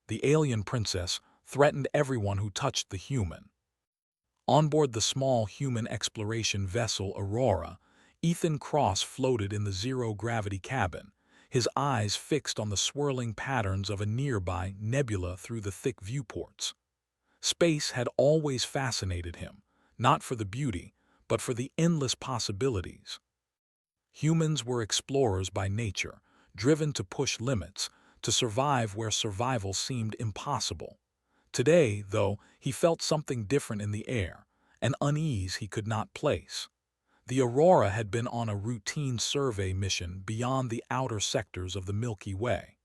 the alien princess, threatened everyone who touched the human. On board the small human exploration vessel Aurora, Ethan Cross floated in the zero-gravity cabin, his eyes fixed on the swirling patterns of a nearby nebula through the thick viewports. Space had always fascinated him, not for the beauty, but for the endless possibilities. Humans were explorers by nature, driven to push limits, to survive where survival seemed impossible. Today, though, he felt something different in the air, an unease he could not place. The Aurora had been on a routine survey mission beyond the outer sectors of the Milky Way.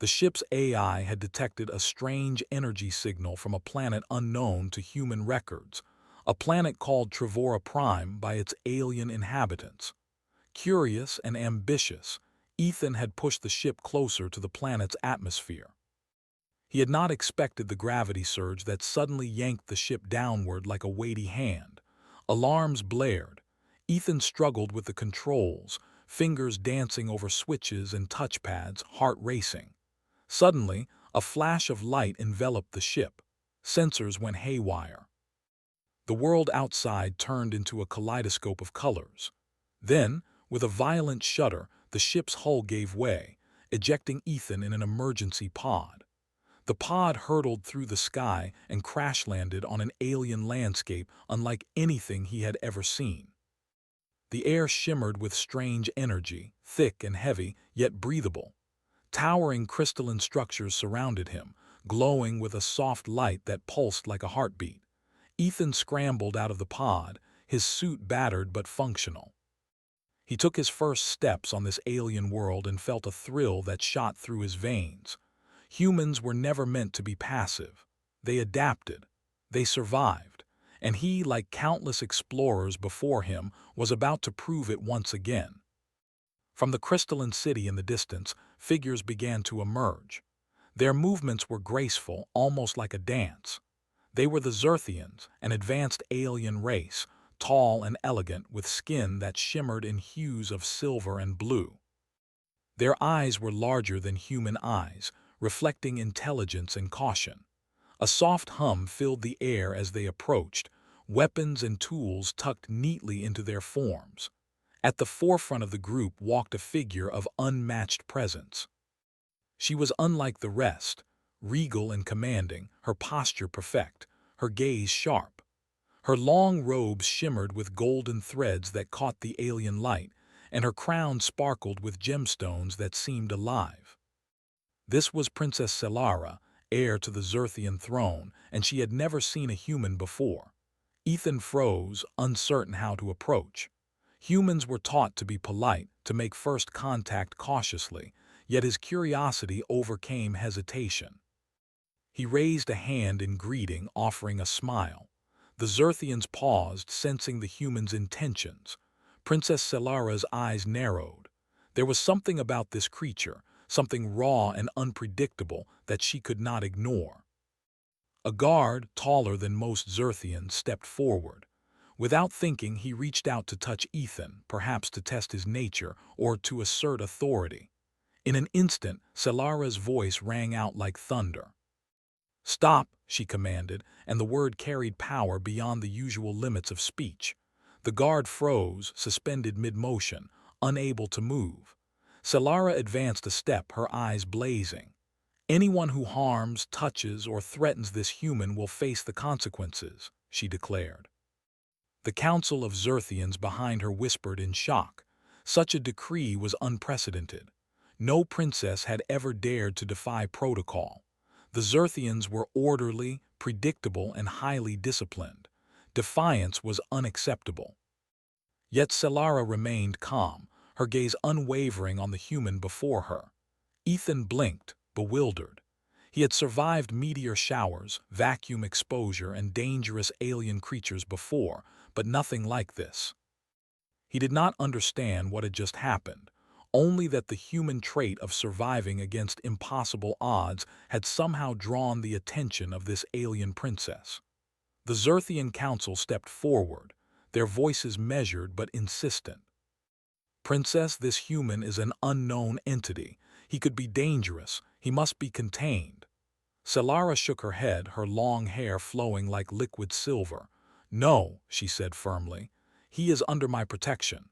The ship's AI had detected a strange energy signal from a planet unknown to human records, a planet called Trevora Prime by its alien inhabitants. Curious and ambitious, Ethan had pushed the ship closer to the planet's atmosphere. He had not expected the gravity surge that suddenly yanked the ship downward like a weighty hand. Alarms blared. Ethan struggled with the controls, fingers dancing over switches and touchpads, heart racing. Suddenly, a flash of light enveloped the ship. Sensors went haywire. The world outside turned into a kaleidoscope of colors. Then, with a violent shudder, the ship's hull gave way, ejecting Ethan in an emergency pod. The pod hurtled through the sky and crash-landed on an alien landscape unlike anything he had ever seen. The air shimmered with strange energy, thick and heavy, yet breathable. Towering crystalline structures surrounded him, glowing with a soft light that pulsed like a heartbeat. Ethan scrambled out of the pod, his suit battered but functional. He took his first steps on this alien world and felt a thrill that shot through his veins. Humans were never meant to be passive. They adapted. They survived. And he, like countless explorers before him, was about to prove it once again. From the crystalline city in the distance, figures began to emerge. Their movements were graceful, almost like a dance. They were the Zerthians, an advanced alien race, tall and elegant with skin that shimmered in hues of silver and blue. Their eyes were larger than human eyes, reflecting intelligence and caution. A soft hum filled the air as they approached, weapons and tools tucked neatly into their forms. At the forefront of the group walked a figure of unmatched presence. She was unlike the rest, regal and commanding, her posture perfect, her gaze sharp. Her long robes shimmered with golden threads that caught the alien light, and her crown sparkled with gemstones that seemed alive. This was Princess Selara, heir to the Zerthian throne, and she had never seen a human before. Ethan froze, uncertain how to approach. Humans were taught to be polite, to make first contact cautiously, yet his curiosity overcame hesitation. He raised a hand in greeting, offering a smile. The Zerthians paused, sensing the human's intentions. Princess Selara's eyes narrowed. There was something about this creature, something raw and unpredictable that she could not ignore. A guard, taller than most Zerthians, stepped forward. Without thinking, he reached out to touch Ethan, perhaps to test his nature or to assert authority. In an instant, Selara's voice rang out like thunder. "Stop," she commanded, and the word carried power beyond the usual limits of speech. The guard froze, suspended mid-motion, unable to move. Selara advanced a step, her eyes blazing. "Anyone who harms, touches, or threatens this human will face the consequences," she declared. The council of Zerthians behind her whispered in shock. Such a decree was unprecedented. No princess had ever dared to defy protocol. The Zerthians were orderly, predictable, and highly disciplined. Defiance was unacceptable. Yet Selara remained calm, her gaze unwavering on the human before her. Ethan blinked, bewildered. He had survived meteor showers, vacuum exposure, and dangerous alien creatures before, but nothing like this. He did not understand what had just happened, only that the human trait of surviving against impossible odds had somehow drawn the attention of this alien princess. The Zerthian council stepped forward, their voices measured but insistent. "Princess, this human is an unknown entity. He could be dangerous. He must be contained." Solara shook her head, her long hair flowing like liquid silver. "No," she said firmly. "He is under my protection.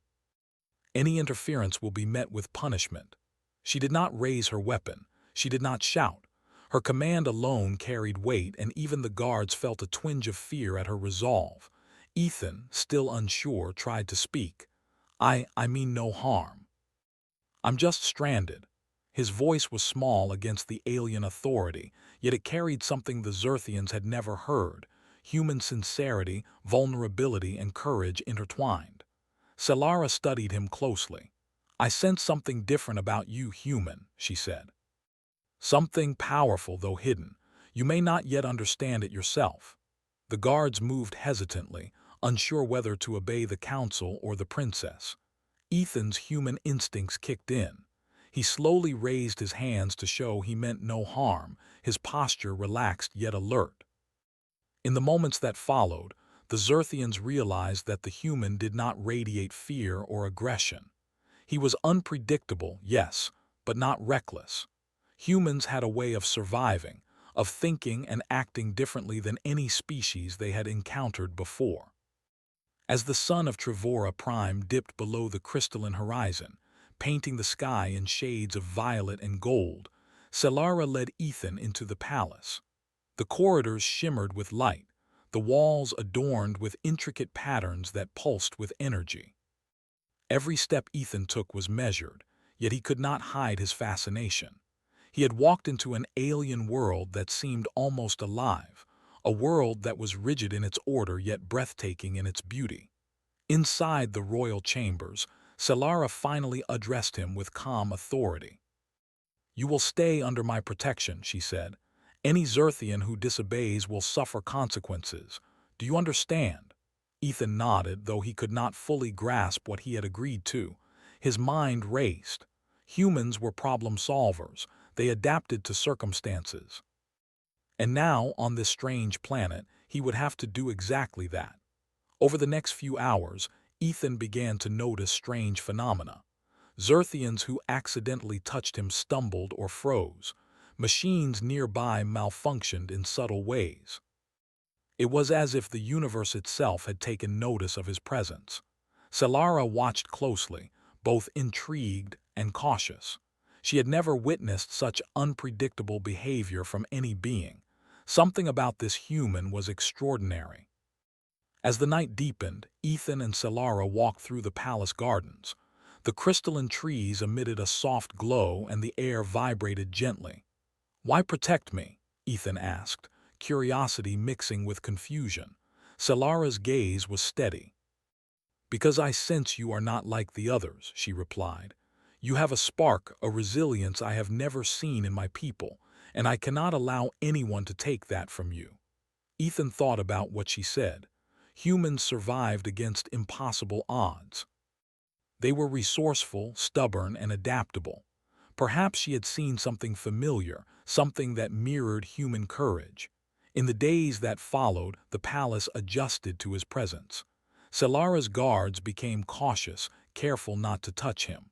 Any interference will be met with punishment." She did not raise her weapon. She did not shout. Her command alone carried weight, and even the guards felt a twinge of fear at her resolve. Ethan, still unsure, tried to speak. I mean no harm. I'm just stranded." His voice was small against the alien authority, yet it carried something the Zerthians had never heard: human sincerity, vulnerability, and courage intertwined. Solara studied him closely. "I sense something different about you, human," she said. "Something powerful, though hidden. You may not yet understand it yourself." The guards moved hesitantly, unsure whether to obey the council or the princess. Ethan's human instincts kicked in. He slowly raised his hands to show he meant no harm, his posture relaxed yet alert. In the moments that followed, the Zerthians realized that the human did not radiate fear or aggression. He was unpredictable, yes, but not reckless. Humans had a way of surviving, of thinking and acting differently than any species they had encountered before. As the sun of Trevora Prime dipped below the crystalline horizon, painting the sky in shades of violet and gold, Solara led Ethan into the palace. The corridors shimmered with light, the walls adorned with intricate patterns that pulsed with energy. Every step Ethan took was measured, yet he could not hide his fascination. He had walked into an alien world that seemed almost alive, a world that was rigid in its order yet breathtaking in its beauty. Inside the royal chambers, Solara finally addressed him with calm authority. "You will stay under my protection," she said. "Any Zerthian who disobeys will suffer consequences. Do you understand?" Ethan nodded, though he could not fully grasp what he had agreed to. His mind raced. Humans were problem solvers. They adapted to circumstances. And now, on this strange planet, he would have to do exactly that. Over the next few hours, Ethan began to notice strange phenomena. Zerthians who accidentally touched him stumbled or froze. Machines nearby malfunctioned in subtle ways. It was as if the universe itself had taken notice of his presence. Solara watched closely, both intrigued and cautious. She had never witnessed such unpredictable behavior from any being. Something about this human was extraordinary. As the night deepened, Ethan and Solara walked through the palace gardens. The crystalline trees emitted a soft glow and the air vibrated gently. "Why protect me?" Ethan asked, curiosity mixing with confusion. Solara's gaze was steady. "Because I sense you are not like the others," she replied. "You have a spark, a resilience I have never seen in my people, and I cannot allow anyone to take that from you." Ethan thought about what she said. Humans survived against impossible odds. They were resourceful, stubborn, and adaptable. Perhaps she had seen something familiar, something that mirrored human courage. In the days that followed, the palace adjusted to his presence. Solara's guards became cautious, careful not to touch him.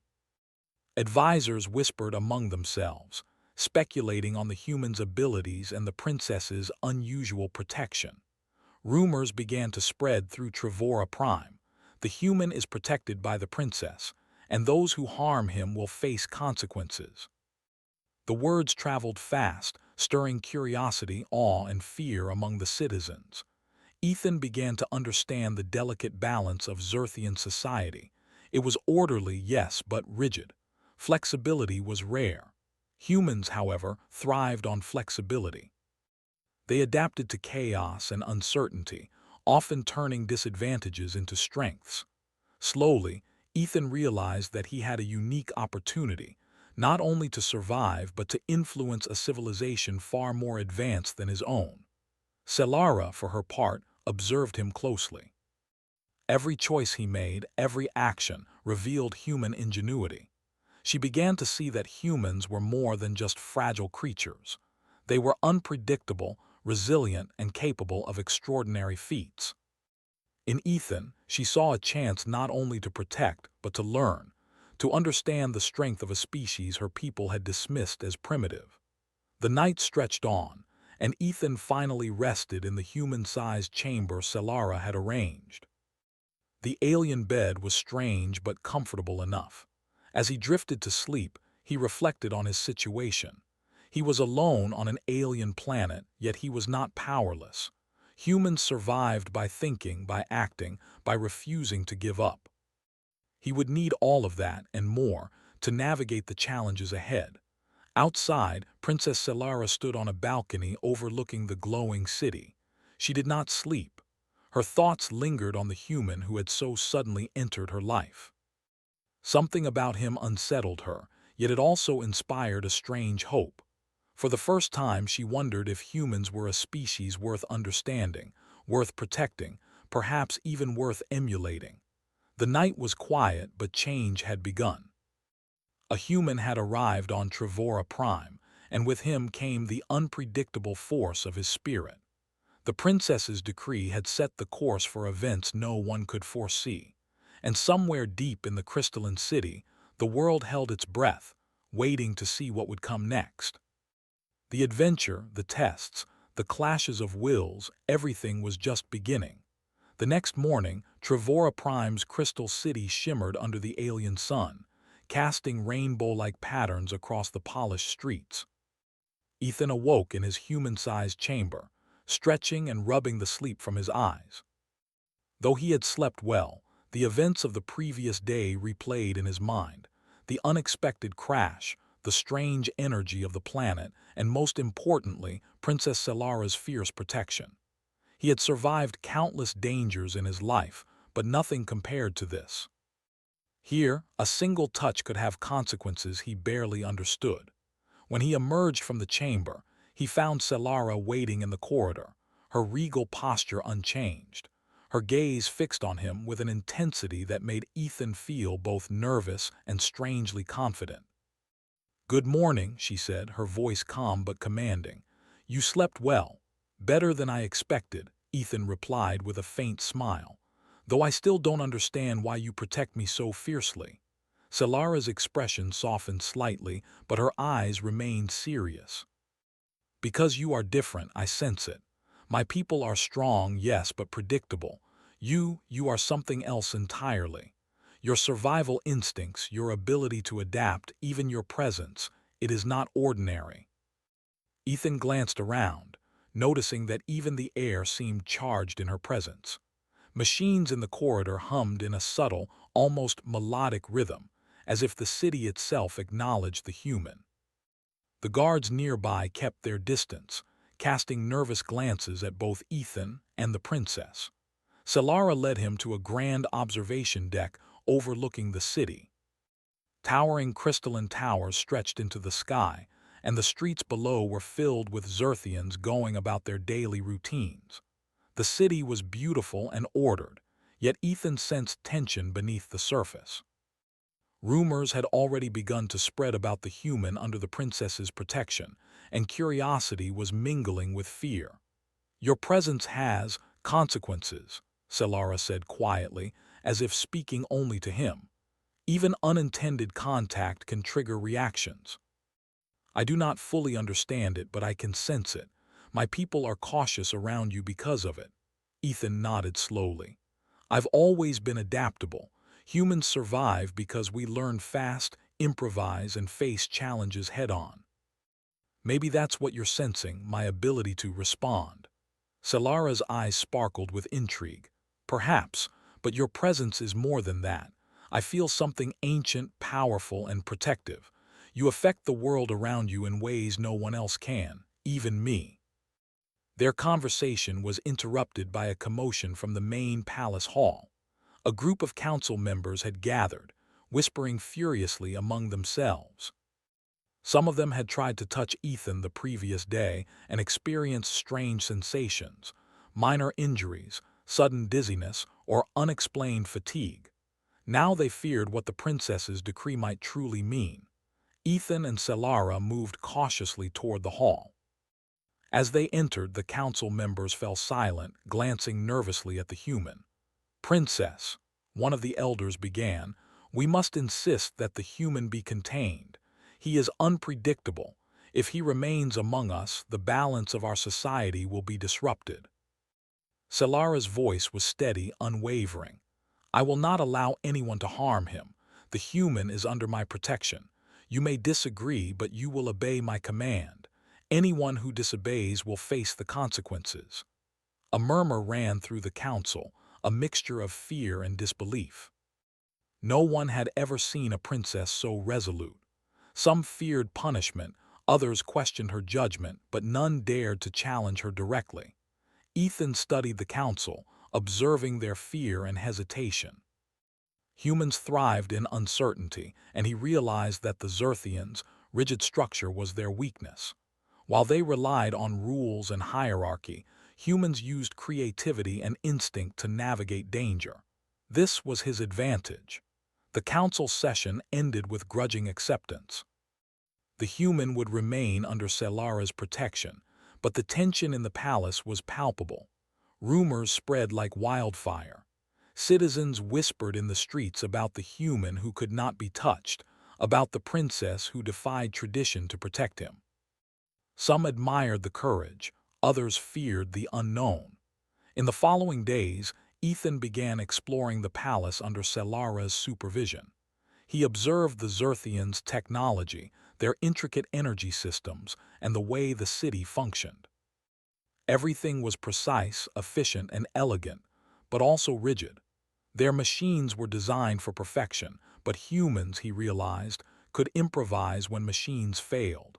Advisors whispered among themselves, speculating on the human's abilities and the princess's unusual protection. Rumors began to spread through Trevora Prime. The human is protected by the princess, and those who harm him will face consequences. The words traveled fast, stirring curiosity, awe, and fear among the citizens. Ethan began to understand the delicate balance of Zerthian society. It was orderly, yes, but rigid. Flexibility was rare. Humans, however, thrived on flexibility. They adapted to chaos and uncertainty, often turning disadvantages into strengths. Slowly, Ethan realized that he had a unique opportunity, not only to survive but to influence a civilization far more advanced than his own. Solara, for her part, observed him closely. Every choice he made, every action, revealed human ingenuity. She began to see that humans were more than just fragile creatures. They were unpredictable, resilient, and capable of extraordinary feats. In Ethan, she saw a chance not only to protect, but to learn, to understand the strength of a species her people had dismissed as primitive. The night stretched on, and Ethan finally rested in the human-sized chamber Solara had arranged. The alien bed was strange but comfortable enough. As he drifted to sleep, he reflected on his situation. He was alone on an alien planet, yet he was not powerless. Humans survived by thinking, by acting, by refusing to give up. He would need all of that and more to navigate the challenges ahead. Outside, Princess Solara stood on a balcony overlooking the glowing city. She did not sleep. Her thoughts lingered on the human who had so suddenly entered her life. Something about him unsettled her, yet it also inspired a strange hope. For the first time, she wondered if humans were a species worth understanding, worth protecting, perhaps even worth emulating. The night was quiet, but change had begun. A human had arrived on Trevora Prime, and with him came the unpredictable force of his spirit. The princess's decree had set the course for events no one could foresee, and somewhere deep in the crystalline city, the world held its breath, waiting to see what would come next. The adventure, the tests, the clashes of wills, everything was just beginning. The next morning, Trevora Prime's crystal city shimmered under the alien sun, casting rainbow-like patterns across the polished streets. Ethan awoke in his human-sized chamber, stretching and rubbing the sleep from his eyes. Though he had slept well, the events of the previous day replayed in his mind. The unexpected crash, the strange energy of the planet, and most importantly, Princess Solara's fierce protection. He had survived countless dangers in his life, but nothing compared to this. Here, a single touch could have consequences he barely understood. When he emerged from the chamber, he found Solara waiting in the corridor, her regal posture unchanged, her gaze fixed on him with an intensity that made Ethan feel both nervous and strangely confident. "Good morning," she said, her voice calm but commanding. "You slept well." "Better than I expected," Ethan replied with a faint smile, "though I still don't understand why you protect me so fiercely." Solara's expression softened slightly, but her eyes remained serious. "Because you are different, I sense it. My people are strong, yes, but predictable. You are something else entirely. Your survival instincts, your ability to adapt, even your presence, it is not ordinary." Ethan glanced around, noticing that even the air seemed charged in her presence. Machines in the corridor hummed in a subtle, almost melodic rhythm, as if the city itself acknowledged the human. The guards nearby kept their distance, casting nervous glances at both Ethan and the princess. Solara led him to a grand observation deck overlooking the city. Towering crystalline towers stretched into the sky, and the streets below were filled with Xerthians going about their daily routines. The city was beautiful and ordered, yet Ethan sensed tension beneath the surface. Rumors had already begun to spread about the human under the princess's protection, and curiosity was mingling with fear. "Your presence has consequences," Solara said quietly, as if speaking only to him. "Even unintended contact can trigger reactions. I do not fully understand it, but I can sense it. My people are cautious around you because of it." Ethan nodded slowly. "I've always been adaptable. Humans survive because we learn fast, improvise, and face challenges head-on. Maybe that's what you're sensing, my ability to respond." Solara's eyes sparkled with intrigue. "Perhaps, but your presence is more than that. I feel something ancient, powerful, and protective. You affect the world around you in ways no one else can, even me." Their conversation was interrupted by a commotion from the main palace hall. A group of council members had gathered, whispering furiously among themselves. Some of them had tried to touch Ethan the previous day and experienced strange sensations, minor injuries, sudden dizziness, or unexplained fatigue. Now they feared what the princess's decree might truly mean. Ethan and Solara moved cautiously toward the hall. As they entered, the council members fell silent, glancing nervously at the human. "Princess," one of the elders began, "we must insist that the human be contained. He is unpredictable. If he remains among us, the balance of our society will be disrupted. Selara's voice was steady, unwavering. I will not allow anyone to harm him. The human is under my protection. You may disagree, but you will obey my command. Anyone who disobeys will face the consequences. A murmur ran through the council, a mixture of fear and disbelief. No one had ever seen a princess so resolute. Some feared punishment, others questioned her judgment, but none dared to challenge her directly. Ethan studied the council, observing their fear and hesitation. Humans thrived in uncertainty, and he realized that the Xerthians' rigid structure was their weakness. While they relied on rules and hierarchy, humans used creativity and instinct to navigate danger. This was his advantage. The council session ended with grudging acceptance. The human would remain under Selara's protection, but the tension in the palace was palpable. Rumors spread like wildfire. Citizens whispered in the streets about the human who could not be touched, about the princess who defied tradition to protect him. Some admired the courage, others feared the unknown. In the following days, Ethan began exploring the palace under Selara's supervision. He observed the Xerthians' technology, their intricate energy systems, and the way the city functioned. Everything was precise, efficient, and elegant, but also rigid. Their machines were designed for perfection, but humans, he realized, could improvise when machines failed.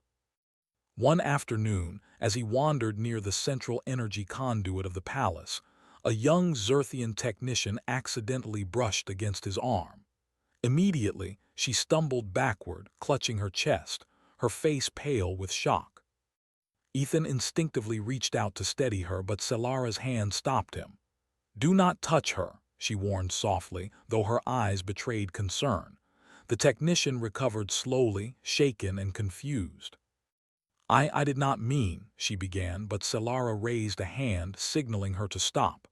One afternoon, as he wandered near the central energy conduit of the palace, a young Xerthian technician accidentally brushed against his arm. Immediately, she stumbled backward, clutching her chest, her face pale with shock. Ethan instinctively reached out to steady her, but Selara's hand stopped him. "Do not touch her," she warned softly, though her eyes betrayed concern. The technician recovered slowly, shaken and confused. I did not mean," she began, but Selara raised a hand, signaling her to stop.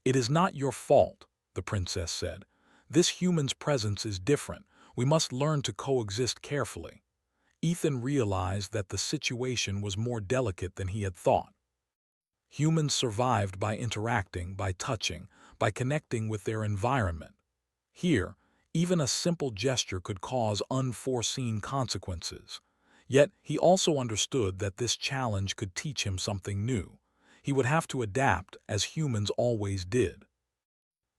"It is not your fault," the princess said. "This human's presence is different. We must learn to coexist carefully." Ethan realized that the situation was more delicate than he had thought. Humans survived by interacting, by touching, by connecting with their environment. Here, even a simple gesture could cause unforeseen consequences. Yet he also understood that this challenge could teach him something new. He would have to adapt, as humans always did.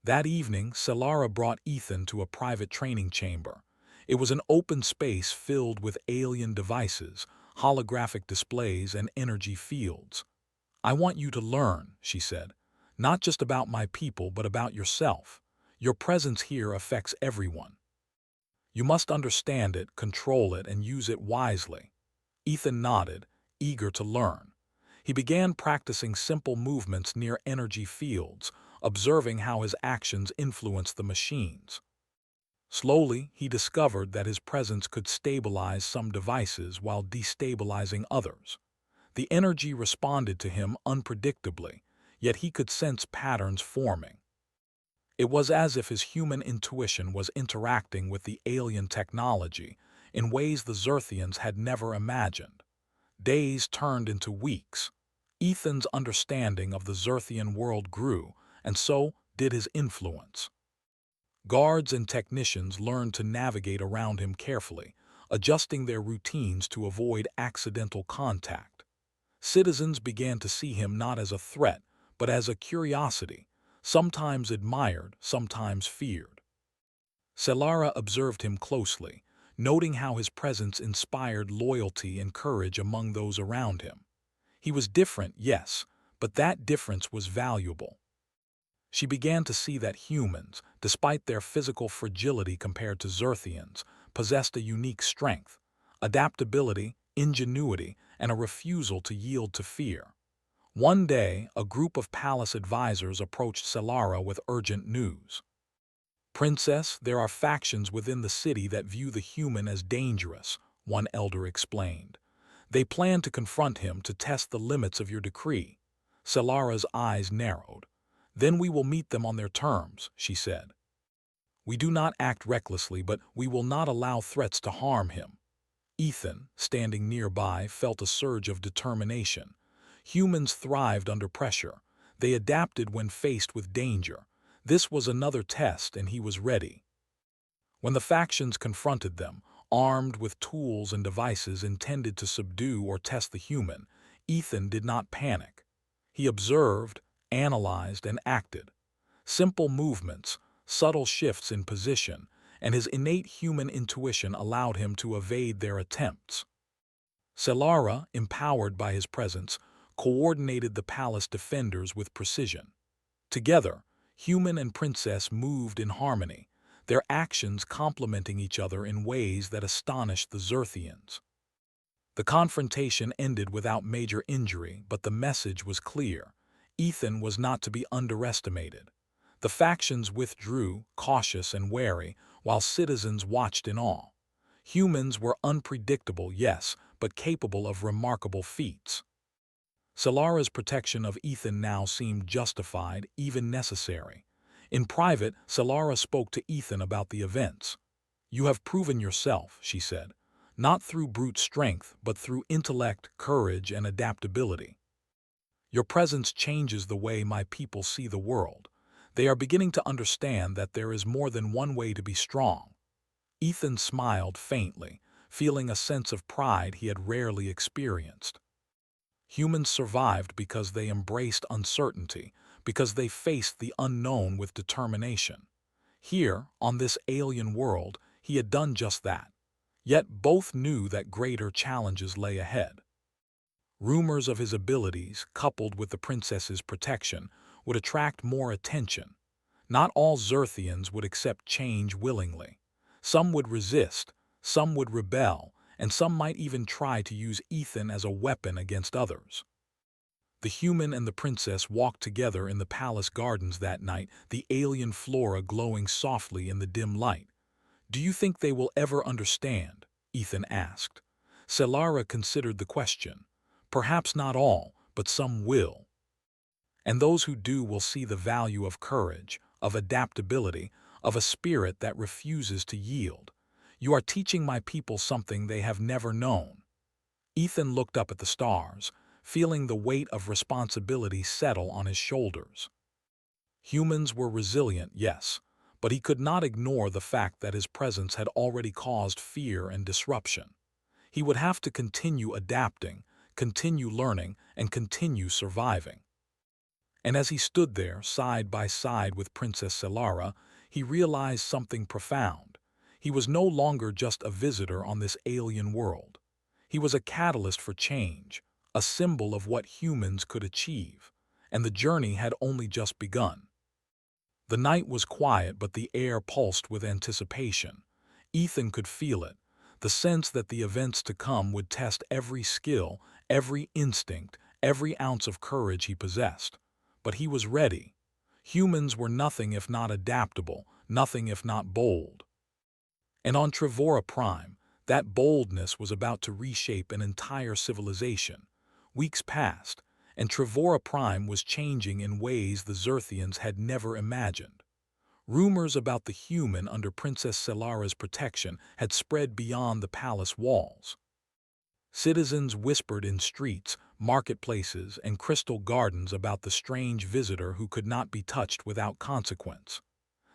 That evening, Selara brought Ethan to a private training chamber. It was an open space filled with alien devices, holographic displays, and energy fields. "I want you to learn," she said, "not just about my people, but about yourself. Your presence here affects everyone. You must understand it, control it, and use it wisely." Ethan nodded, eager to learn. He began practicing simple movements near energy fields, observing how his actions influenced the machines. Slowly, he discovered that his presence could stabilize some devices while destabilizing others. The energy responded to him unpredictably, yet he could sense patterns forming. It was as if his human intuition was interacting with the alien technology in ways the Xerthians had never imagined. Days turned into weeks. Ethan's understanding of the Xerthian world grew, and so did his influence. Guards and technicians learned to navigate around him carefully, adjusting their routines to avoid accidental contact. Citizens began to see him not as a threat, but as a curiosity, sometimes admired, sometimes feared. Selara observed him closely, noting how his presence inspired loyalty and courage among those around him. He was different, yes, but that difference was valuable. She began to see that humans, despite their physical fragility compared to Xerthians, possessed a unique strength, adaptability, ingenuity, and a refusal to yield to fear. One day, a group of palace advisors approached Selara with urgent news. "Princess, there are factions within the city that view the human as dangerous," one elder explained. "They plan to confront him to test the limits of your decree." Selara's eyes narrowed. "Then we will meet them on their terms," she said. "We do not act recklessly, but we will not allow threats to harm him." Ethan, standing nearby, felt a surge of determination. Humans thrived under pressure. They adapted when faced with danger. This was another test, and he was ready. When the factions confronted them, armed with tools and devices intended to subdue or test the human, Ethan did not panic. He observed, analyzed, and acted. Simple movements, subtle shifts in position, and his innate human intuition allowed him to evade their attempts. Selara, empowered by his presence, coordinated the palace defenders with precision. Together, human and princess moved in harmony, their actions complementing each other in ways that astonished the Xerthians. The confrontation ended without major injury, but the message was clear. Ethan was not to be underestimated. The factions withdrew, cautious and wary, while citizens watched in awe. Humans were unpredictable, yes, but capable of remarkable feats. Selara's protection of Ethan now seemed justified, even necessary. In private, Selara spoke to Ethan about the events. "You have proven yourself," she said, "not through brute strength, but through intellect, courage, and adaptability. Your presence changes the way my people see the world. They are beginning to understand that there is more than one way to be strong." Ethan smiled faintly, feeling a sense of pride he had rarely experienced. Humans survived because they embraced uncertainty, because they faced the unknown with determination. Here, on this alien world, he had done just that. Yet both knew that greater challenges lay ahead. Rumors of his abilities, coupled with the princess's protection, would attract more attention. Not all Xerthians would accept change willingly. Some would resist, some would rebel, and some might even try to use Ethan as a weapon against others. The human and the princess walked together in the palace gardens that night, the alien flora glowing softly in the dim light. "Do you think they will ever understand?" Ethan asked. Selara considered the question. "Perhaps not all, but some will. And those who do will see the value of courage, of adaptability, of a spirit that refuses to yield. You are teaching my people something they have never known." Ethan looked up at the stars, feeling the weight of responsibility settle on his shoulders. Humans were resilient, yes, but he could not ignore the fact that his presence had already caused fear and disruption. He would have to continue adapting, continue learning, and continue surviving. And as he stood there, side by side with Princess Selara, he realized something profound. He was no longer just a visitor on this alien world. He was a catalyst for change, a symbol of what humans could achieve, and the journey had only just begun. The night was quiet, but the air pulsed with anticipation. Ethan could feel it, the sense that the events to come would test every skill, every instinct, every ounce of courage he possessed. But he was ready. Humans were nothing if not adaptable, nothing if not bold. And on Trevora Prime, that boldness was about to reshape an entire civilization. Weeks passed, and Trevora Prime was changing in ways the Xerthians had never imagined. Rumors about the human under Princess Selara's protection had spread beyond the palace walls. Citizens whispered in streets, marketplaces, and crystal gardens about the strange visitor who could not be touched without consequence.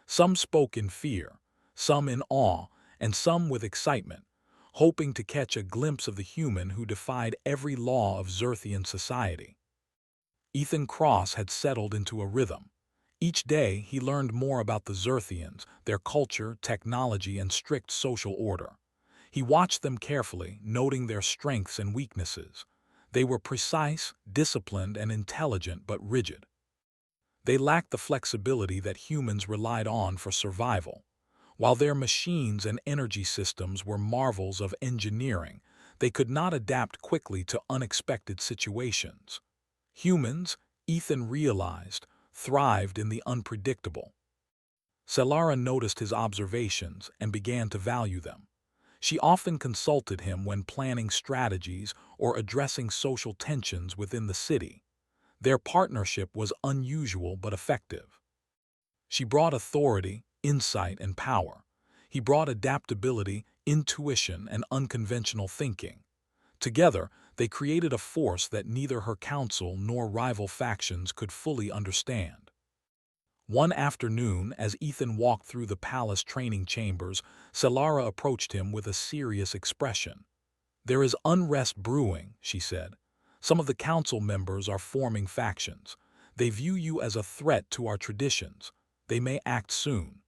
Some spoke in fear, some in awe, and some with excitement, hoping to catch a glimpse of the human who defied every law of Xerthian society. Ethan Cross had settled into a rhythm. Each day he learned more about the Xerthians, their culture, technology, and strict social order. He watched them carefully, noting their strengths and weaknesses. They were precise, disciplined, and intelligent, but rigid. They lacked the flexibility that humans relied on for survival. While their machines and energy systems were marvels of engineering, they could not adapt quickly to unexpected situations. Humans, Ethan realized, thrived in the unpredictable. Selara noticed his observations and began to value them. She often consulted him when planning strategies or addressing social tensions within the city. Their partnership was unusual but effective. She brought authority, insight, and power. He brought adaptability, intuition, and unconventional thinking. Together, they created a force that neither her council nor rival factions could fully understand. One afternoon, as Ethan walked through the palace training chambers, Solara approached him with a serious expression. "There is unrest brewing," she said. "Some of the council members are forming factions. They view you as a threat to our traditions. They may act soon."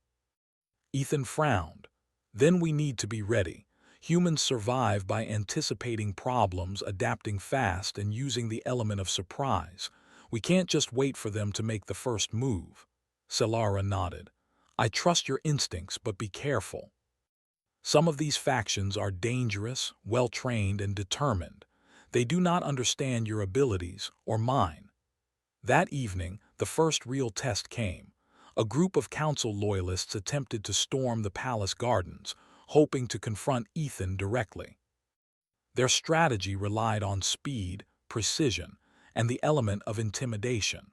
Ethan frowned. "Then we need to be ready. Humans survive by anticipating problems, adapting fast, and using the element of surprise. We can't just wait for them to make the first move." Solara nodded. "I trust your instincts, but be careful. Some of these factions are dangerous, well-trained, and determined. They do not understand your abilities, or mine." That evening, the first real test came. A group of council loyalists attempted to storm the palace gardens, hoping to confront Ethan directly. Their strategy relied on speed, precision, and the element of intimidation.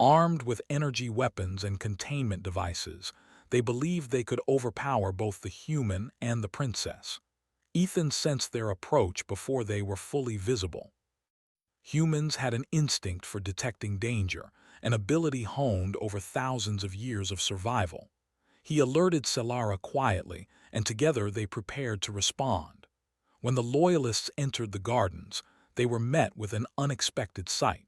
Armed with energy weapons and containment devices, they believed they could overpower both the human and the princess. Ethan sensed their approach before they were fully visible. Humans had an instinct for detecting danger, an ability honed over thousands of years of survival. He alerted Solara quietly, and together they prepared to respond. When the Loyalists entered the gardens, they were met with an unexpected sight.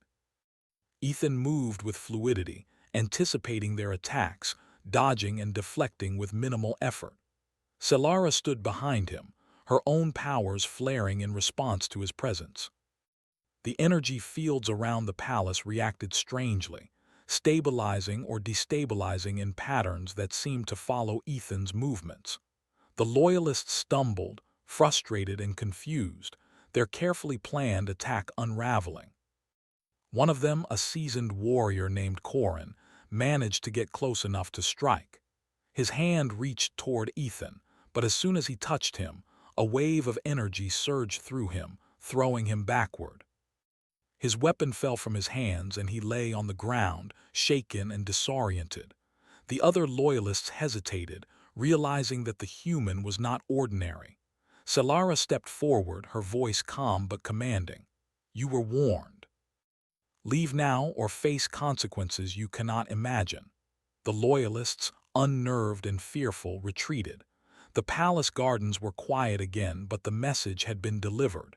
Ethan moved with fluidity, anticipating their attacks, dodging and deflecting with minimal effort. Solara stood behind him, her own powers flaring in response to his presence. The energy fields around the palace reacted strangely, stabilizing or destabilizing in patterns that seemed to follow Ethan's movements. The Loyalists stumbled, frustrated and confused, their carefully planned attack unraveling. One of them, a seasoned warrior named Corin, managed to get close enough to strike. His hand reached toward Ethan, but as soon as he touched him, a wave of energy surged through him, throwing him backward. His weapon fell from his hands and he lay on the ground, shaken and disoriented. The other Loyalists hesitated, realizing that the human was not ordinary. Solara stepped forward, her voice calm but commanding. "You were warned. Leave now or face consequences you cannot imagine." The Loyalists, unnerved and fearful, retreated. The palace gardens were quiet again, but the message had been delivered.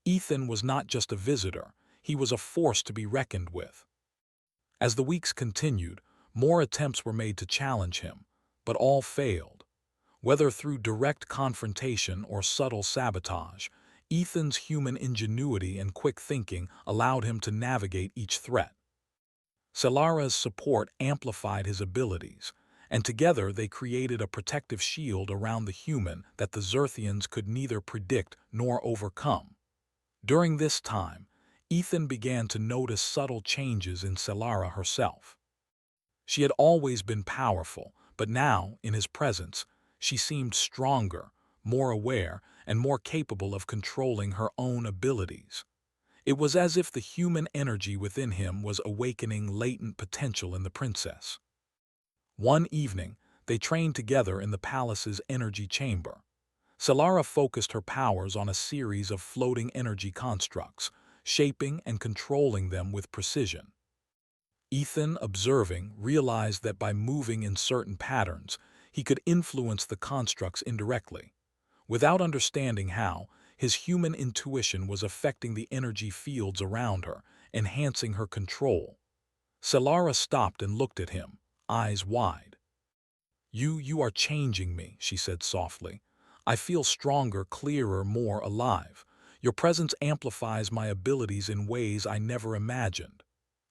Ethan was not just a visitor, he was a force to be reckoned with. As the weeks continued, more attempts were made to challenge him, but all failed. Whether through direct confrontation or subtle sabotage, Ethan's human ingenuity and quick thinking allowed him to navigate each threat. Solara's support amplified his abilities, and together they created a protective shield around the human that the Zerthians could neither predict nor overcome. During this time, Ethan began to notice subtle changes in Solara herself. She had always been powerful, but now, in his presence, she seemed stronger, more aware, and more capable of controlling her own abilities. It was as if the human energy within him was awakening latent potential in the princess. One evening, they trained together in the palace's energy chamber. Solara focused her powers on a series of floating energy constructs, shaping and controlling them with precision. Ethan, observing, realized that by moving in certain patterns, he could influence the constructs indirectly. Without understanding how, his human intuition was affecting the energy fields around her, enhancing her control. Solara stopped and looked at him, eyes wide. You are changing me," she said softly. "I feel stronger, clearer, more alive. Your presence amplifies my abilities in ways I never imagined."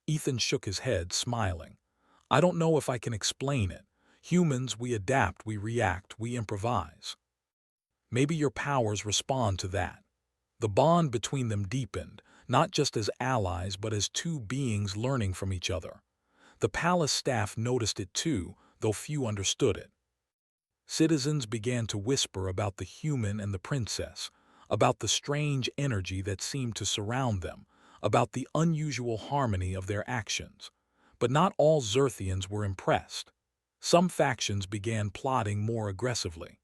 Ethan shook his head, smiling. "I don't know if I can explain it. Humans, we adapt, we react, we improvise. Maybe your powers respond to that." The bond between them deepened, not just as allies but as two beings learning from each other. The palace staff noticed it too, though few understood it. Citizens began to whisper about the human and the princess, about the strange energy that seemed to surround them, about the unusual harmony of their actions. But not all Zerthians were impressed. Some factions began plotting more aggressively.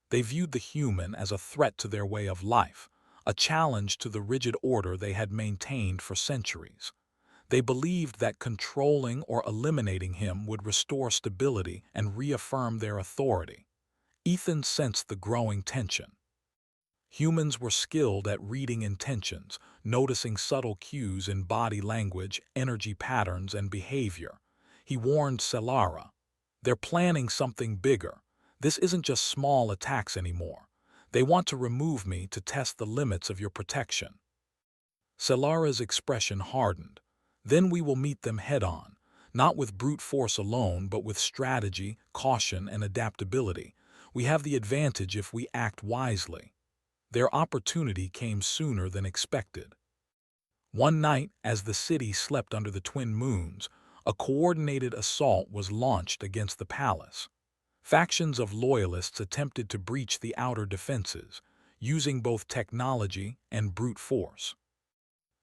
They viewed the human as a threat to their way of life, a challenge to the rigid order they had maintained for centuries. They believed that controlling or eliminating him would restore stability and reaffirm their authority. Ethan sensed the growing tension. Humans were skilled at reading intentions, noticing subtle cues in body language, energy patterns, and behavior. He warned Selara, "They're planning something bigger. This isn't just small attacks anymore. They want to remove me to test the limits of your protection." Selara's expression hardened. "Then we will meet them head-on, not with brute force alone, but with strategy, caution, and adaptability. We have the advantage if we act wisely." Their opportunity came sooner than expected. One night, as the city slept under the twin moons, a coordinated assault was launched against the palace. Factions of loyalists attempted to breach the outer defenses, using both technology and brute force.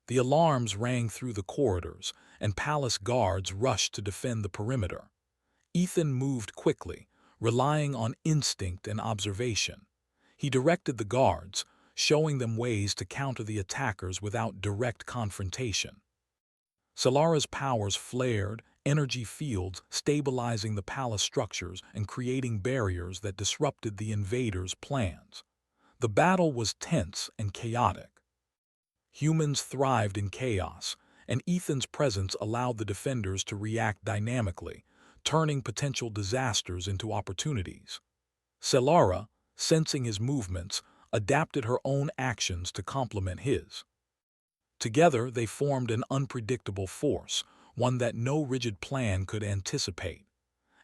The alarms rang through the corridors, and palace guards rushed to defend the perimeter. Ethan moved quickly, relying on instinct and observation. He directed the guards, showing them ways to counter the attackers without direct confrontation. Selara's powers flared, energy fields stabilizing the palace structures and creating barriers that disrupted the invaders' plans. The battle was tense and chaotic. Humans thrived in chaos, and Ethan's presence allowed the defenders to react dynamically, turning potential disasters into opportunities. Selara, sensing his movements, adapted her own actions to complement his. Together, they formed an unpredictable force, one that no rigid plan could anticipate.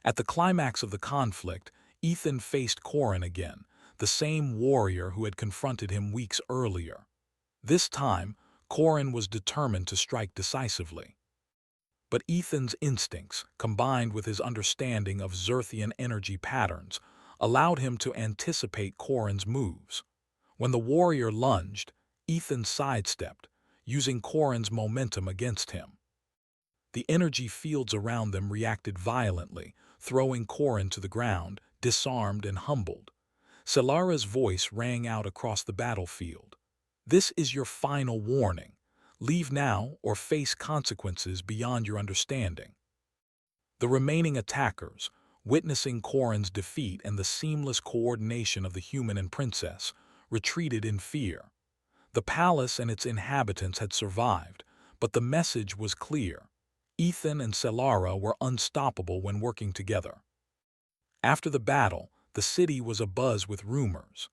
At the climax of the conflict, Ethan faced Corin again, the same warrior who had confronted him weeks earlier. This time, Corin was determined to strike decisively. But Ethan's instincts, combined with his understanding of Xerthian energy patterns, allowed him to anticipate Corin's moves. When the warrior lunged, Ethan sidestepped, using Corin's momentum against him. The energy fields around them reacted violently, throwing Corin to the ground, disarmed and humbled. Selara's voice rang out across the battlefield. "This is your final warning. Leave now or face consequences beyond your understanding." The remaining attackers, witnessing Corin's defeat and the seamless coordination of the human and princess, retreated in fear. The palace and its inhabitants had survived, but the message was clear. Ethan and Selara were unstoppable when working together. After the battle, the city was abuzz with rumors.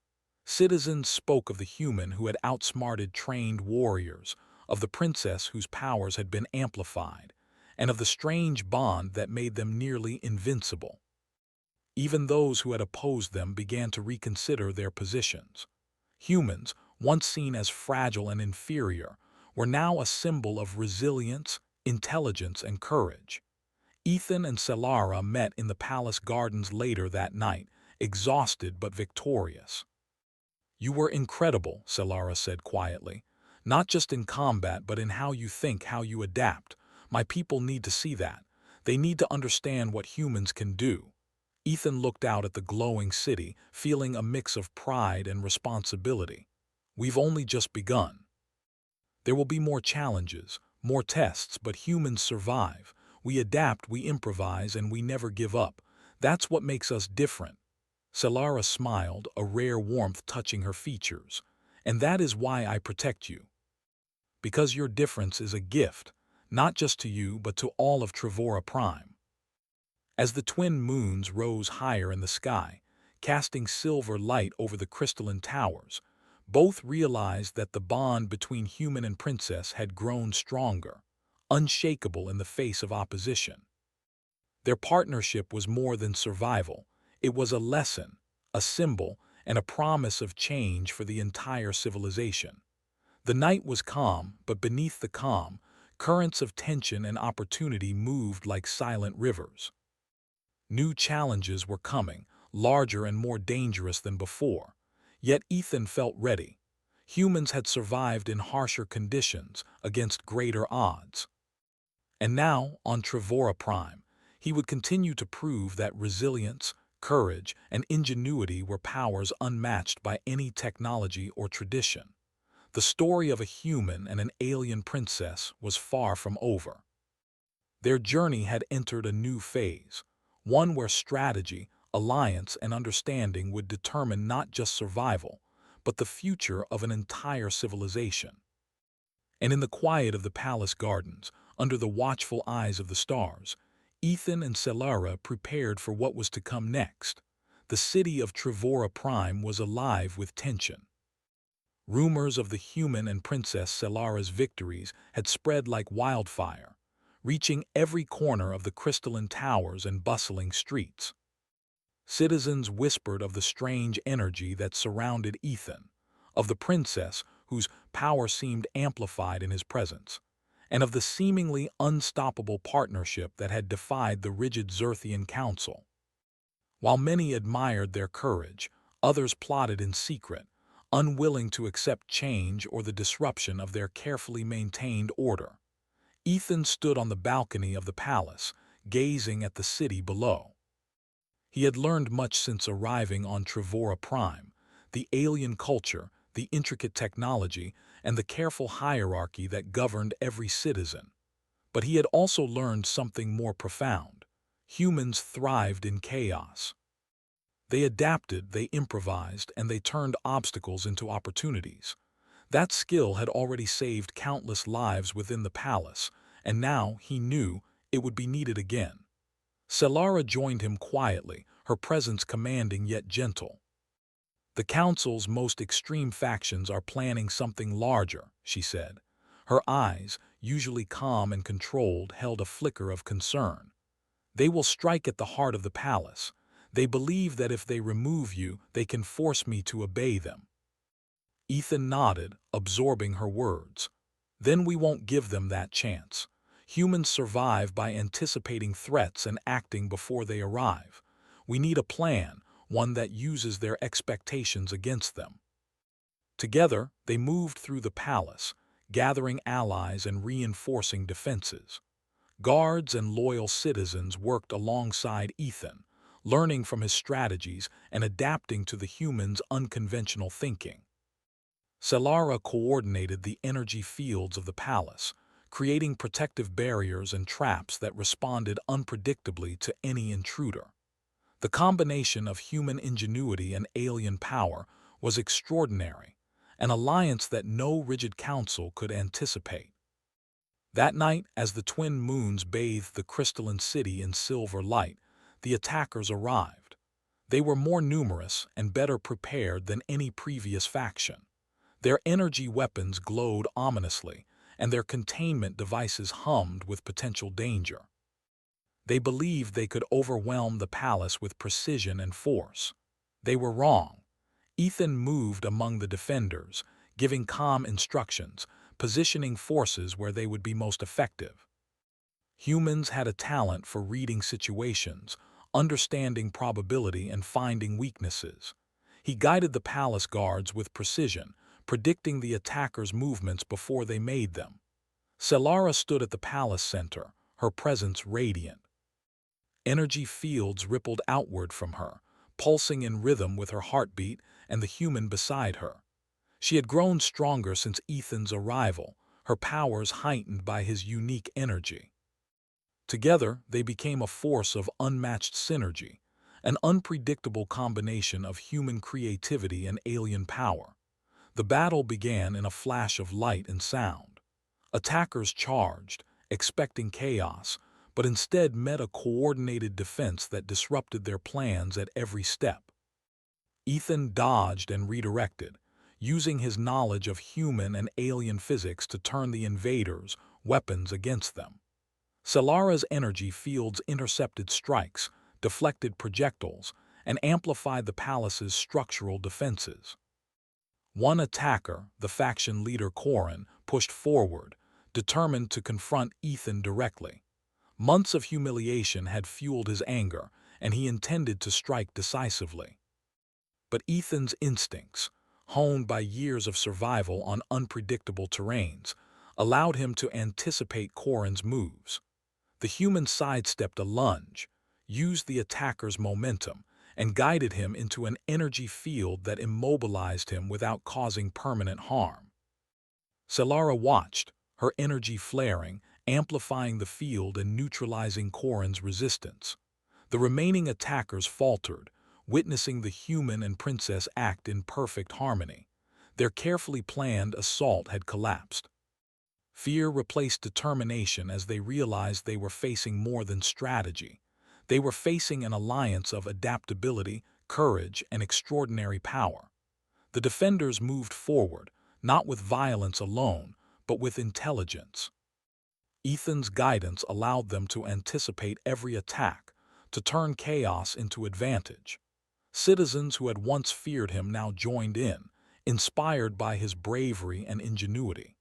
Citizens spoke of the human who had outsmarted trained warriors, of the princess whose powers had been amplified, and of the strange bond that made them nearly invincible. Even those who had opposed them began to reconsider their positions. Humans, once seen as fragile and inferior, were now a symbol of resilience, intelligence, and courage. Ethan and Selara met in the palace gardens later that night, exhausted but victorious. "You were incredible," Selara said quietly. "Not just in combat, but in how you think, how you adapt. My people need to see that. They need to understand what humans can do." Ethan looked out at the glowing city, feeling a mix of pride and responsibility. "We've only just begun. There will be more challenges, more tests, but humans survive. We adapt, we improvise, and we never give up. That's what makes us different." Selara smiled, a rare warmth touching her features. "And that is why I protect you. Because your difference is a gift, not just to you but to all of Trevora Prime." As the twin moons rose higher in the sky, casting silver light over the crystalline towers, both realized that the bond between human and princess had grown stronger, unshakable in the face of opposition. Their partnership was more than survival. It was a lesson, a symbol, and a promise of change for the entire civilization. The night was calm, but beneath the calm, currents of tension and opportunity moved like silent rivers. New challenges were coming, larger and more dangerous than before. Yet Ethan felt ready. Humans had survived in harsher conditions against greater odds. And now, on Trevora Prime, he would continue to prove that resilience, courage, and ingenuity were powers unmatched by any technology or tradition. The story of a human and an alien princess was far from over. Their journey had entered a new phase, one where strategy, alliance, and understanding would determine not just survival, but the future of an entire civilization. And in the quiet of the palace gardens, under the watchful eyes of the stars, Ethan and Selara prepared for what was to come next. The city of Trevora Prime was alive with tension. Rumors of the human and Princess Selara's victories had spread like wildfire, reaching every corner of the crystalline towers and bustling streets. Citizens whispered of the strange energy that surrounded Ethan, of the princess whose power seemed amplified in his presence, and of the seemingly unstoppable partnership that had defied the rigid Xerthian council. While many admired their courage, others plotted in secret, unwilling to accept change or the disruption of their carefully maintained order. Ethan stood on the balcony of the palace, gazing at the city below. He had learned much since arriving on Trevora Prime: the alien culture, the intricate technology, and the careful hierarchy that governed every citizen. But he had also learned something more profound. Humans thrived in chaos. They adapted, they improvised, and they turned obstacles into opportunities. That skill had already saved countless lives within the palace, and now, he knew, it would be needed again. Selara joined him quietly, her presence commanding yet gentle. "The Council's most extreme factions are planning something larger," she said. Her eyes, usually calm and controlled, held a flicker of concern. "They will strike at the heart of the palace. They believe that if they remove you, they can force me to obey them." Ethan nodded, absorbing her words. "Then we won't give them that chance. Humans survive by anticipating threats and acting before they arrive. We need a plan, one that uses their expectations against them." Together, they moved through the palace, gathering allies and reinforcing defenses. Guards and loyal citizens worked alongside Ethan, learning from his strategies and adapting to the humans' unconventional thinking. Selara coordinated the energy fields of the palace, creating protective barriers and traps that responded unpredictably to any intruder. The combination of human ingenuity and alien power was extraordinary, an alliance that no rigid council could anticipate. That night, as the twin moons bathed the crystalline city in silver light, the attackers arrived. They were more numerous and better prepared than any previous faction. Their energy weapons glowed ominously, and their containment devices hummed with potential danger. They believed they could overwhelm the palace with precision and force. They were wrong. Ethan moved among the defenders, giving calm instructions, positioning forces where they would be most effective. Humans had a talent for reading situations, understanding probability, and finding weaknesses. He guided the palace guards with precision, predicting the attackers' movements before they made them. Selara stood at the palace center, her presence radiant. Energy fields rippled outward from her, pulsing in rhythm with her heartbeat and the human beside her. She had grown stronger since Ethan's arrival, her powers heightened by his unique energy. Together, they became a force of unmatched synergy, an unpredictable combination of human creativity and alien power. The battle began in a flash of light and sound. Attackers charged, expecting chaos, but instead met a coordinated defense that disrupted their plans at every step. Ethan dodged and redirected, using his knowledge of human and alien physics to turn the invaders' weapons against them. Selara's energy fields intercepted strikes, deflected projectiles, and amplified the palace's structural defenses. One attacker, the faction leader Corin, pushed forward, determined to confront Ethan directly. Months of humiliation had fueled his anger, and he intended to strike decisively. But Ethan's instincts, honed by years of survival on unpredictable terrains, allowed him to anticipate Corin's moves. The human sidestepped a lunge, used the attacker's momentum, and guided him into an energy field that immobilized him without causing permanent harm. Selara watched, her energy flaring, amplifying the field and neutralizing Corrin's resistance. The remaining attackers faltered, witnessing the human and princess act in perfect harmony. Their carefully planned assault had collapsed. Fear replaced determination as they realized they were facing more than strategy. They were facing an alliance of adaptability, courage, and extraordinary power. The defenders moved forward, not with violence alone, but with intelligence. Ethan's guidance allowed them to anticipate every attack, to turn chaos into advantage. Citizens who had once feared him now joined in, inspired by his bravery and ingenuity.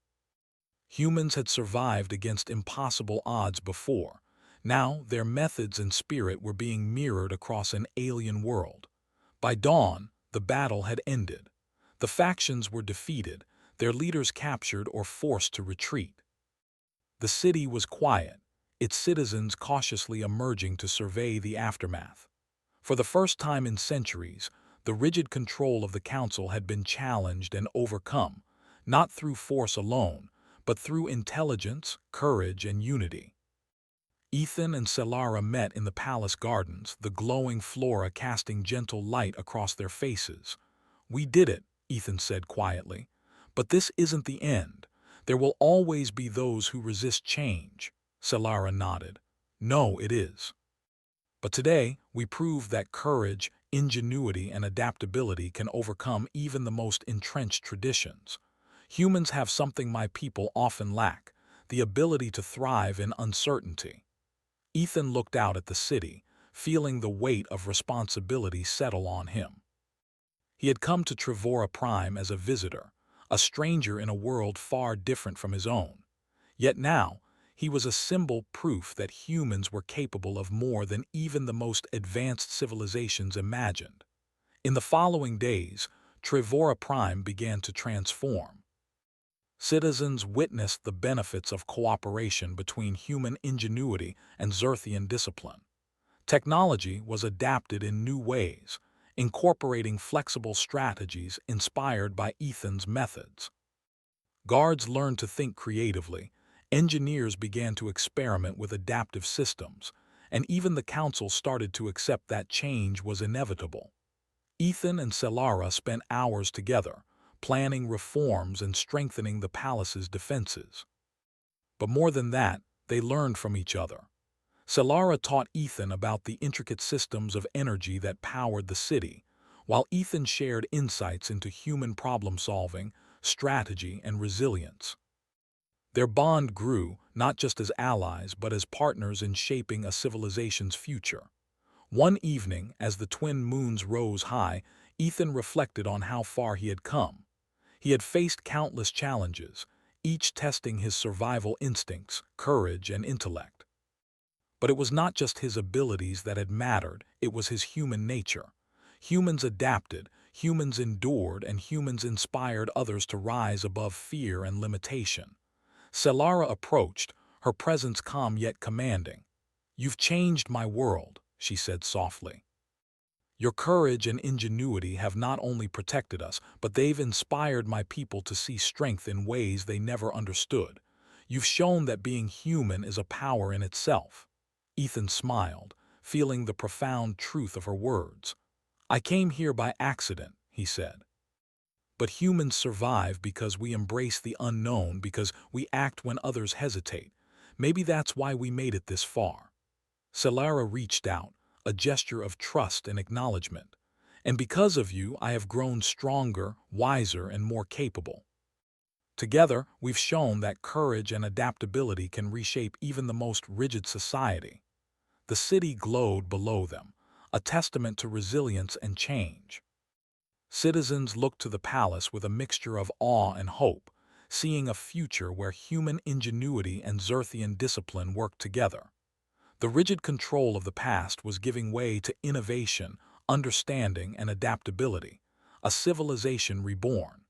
Humans had survived against impossible odds before. Now their methods and spirit were being mirrored across an alien world. By dawn, the battle had ended. The factions were defeated, their leaders captured or forced to retreat. The city was quiet, its citizens cautiously emerging to survey the aftermath. For the first time in centuries, the rigid control of the council had been challenged and overcome, not through force alone, but through intelligence, courage, and unity. Ethan and Selara met in the palace gardens, the glowing flora casting gentle light across their faces. "We did it," Ethan said quietly. "But this isn't the end. There will always be those who resist change." Selara nodded. "No, it is. But today, we proved that courage, ingenuity, and adaptability can overcome even the most entrenched traditions. Humans have something my people often lack, the ability to thrive in uncertainty." Ethan looked out at the city, feeling the weight of responsibility settle on him. He had come to Trevora Prime as a visitor, a stranger in a world far different from his own. Yet now, he was a symbol proof that humans were capable of more than even the most advanced civilizations imagined. In the following days, Trevora Prime began to transform. Citizens witnessed the benefits of cooperation between human ingenuity and Zerthian discipline. Technology was adapted in new ways, incorporating flexible strategies inspired by Ethan's methods. Guards learned to think creatively, engineers began to experiment with adaptive systems, and even the council started to accept that change was inevitable. Ethan and Selara spent hours together, planning reforms and strengthening the palace's defenses. But more than that, they learned from each other. Selara taught Ethan about the intricate systems of energy that powered the city, while Ethan shared insights into human problem-solving, strategy, and resilience. Their bond grew, not just as allies but as partners in shaping a civilization's future. One evening, as the twin moons rose high, Ethan reflected on how far he had come. He had faced countless challenges, each testing his survival instincts, courage, and intellect. But it was not just his abilities that had mattered, it was his human nature. Humans adapted, humans endured, and humans inspired others to rise above fear and limitation. Selara approached, her presence calm yet commanding. "You've changed my world," she said softly. "Your courage and ingenuity have not only protected us, but they've inspired my people to see strength in ways they never understood. You've shown that being human is a power in itself." Ethan smiled, feeling the profound truth of her words. "I came here by accident," he said. "But humans survive because we embrace the unknown, because we act when others hesitate. Maybe that's why we made it this far." Selara reached out, a gesture of trust and acknowledgement. "And because of you, I have grown stronger, wiser, and more capable." Together, we've shown that courage and adaptability can reshape even the most rigid society. The city glowed below them, a testament to resilience and change. Citizens looked to the palace with a mixture of awe and hope, seeing a future where human ingenuity and Zerthian discipline worked together. The rigid control of the past was giving way to innovation, understanding, and adaptability, a civilization reborn.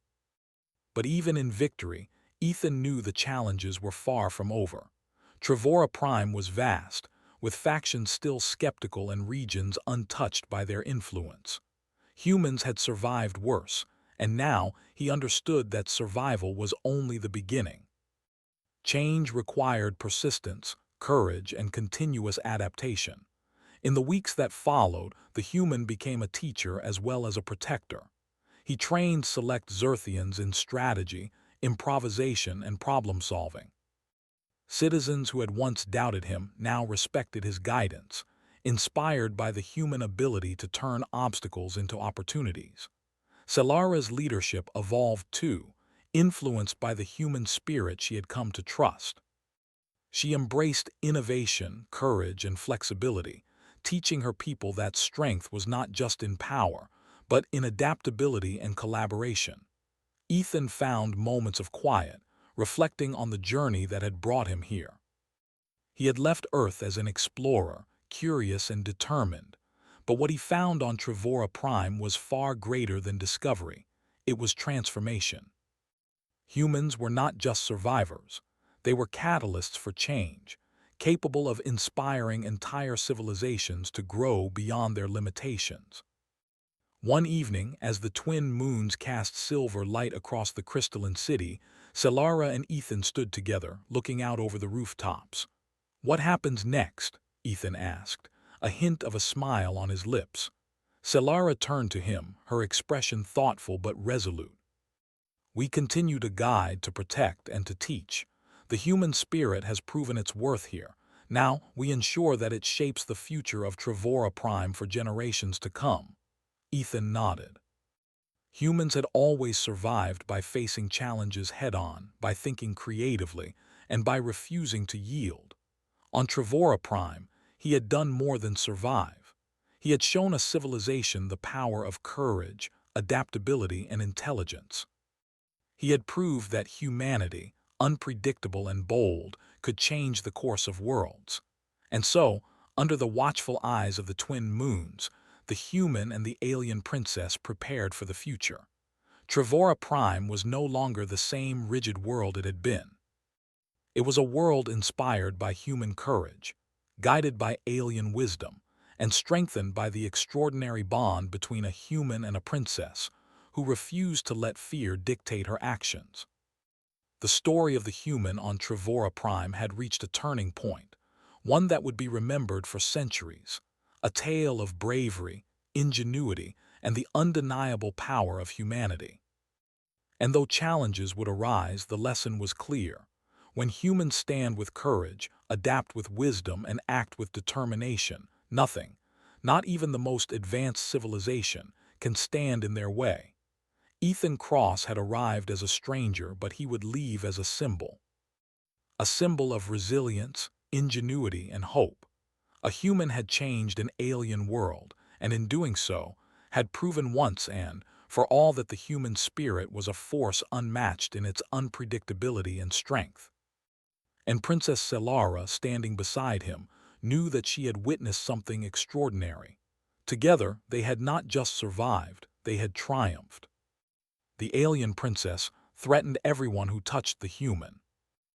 But even in victory, Ethan knew the challenges were far from over. Trevora Prime was vast, with factions still skeptical and regions untouched by their influence. Humans had survived worse, and now he understood that survival was only the beginning. Change required persistence, courage, and continuous adaptation. In the weeks that followed, the human became a teacher as well as a protector. He trained select Xerthians in strategy, improvisation, and problem-solving. Citizens who had once doubted him now respected his guidance, inspired by the human ability to turn obstacles into opportunities. Selara's leadership evolved too, influenced by the human spirit she had come to trust. She embraced innovation, courage, and flexibility, teaching her people that strength was not just in power, but in adaptability and collaboration. Ethan found moments of quiet, reflecting on the journey that had brought him here. He had left Earth as an explorer, curious and determined, but what he found on Trevora Prime was far greater than discovery. It was transformation. Humans were not just survivors. They were catalysts for change, capable of inspiring entire civilizations to grow beyond their limitations. One evening, as the twin moons cast silver light across the crystalline city, Selara and Ethan stood together, looking out over the rooftops. "What happens next?" Ethan asked, a hint of a smile on his lips. Selara turned to him, her expression thoughtful but resolute. "We continue to guide, to protect, and to teach. The human spirit has proven its worth here. Now we ensure that it shapes the future of Trevora Prime for generations to come." Ethan nodded. Humans had always survived by facing challenges head-on, by thinking creatively, and by refusing to yield. On Trevora Prime, he had done more than survive. He had shown a civilization the power of courage, adaptability, and intelligence. He had proved that humanity, unpredictable and bold, could change the course of worlds. And so, under the watchful eyes of the twin moons, the human and the alien princess prepared for the future. Trevora Prime was no longer the same rigid world it had been. It was a world inspired by human courage, guided by alien wisdom, and strengthened by the extraordinary bond between a human and a princess, who refused to let fear dictate her actions. The story of the human on Trevora Prime had reached a turning point, one that would be remembered for centuries, a tale of bravery, ingenuity, and the undeniable power of humanity. And though challenges would arise, the lesson was clear. When humans stand with courage, adapt with wisdom, and act with determination, nothing, not even the most advanced civilization, can stand in their way. Ethan Cross had arrived as a stranger, but he would leave as a symbol. A symbol of resilience, ingenuity, and hope. A human had changed an alien world, and in doing so, had proven once and, for all, that the human spirit was a force unmatched in its unpredictability and strength. And Princess Selara, standing beside him, knew that she had witnessed something extraordinary. Together, they had not just survived, they had triumphed. The alien princess threatened everyone who touched the human.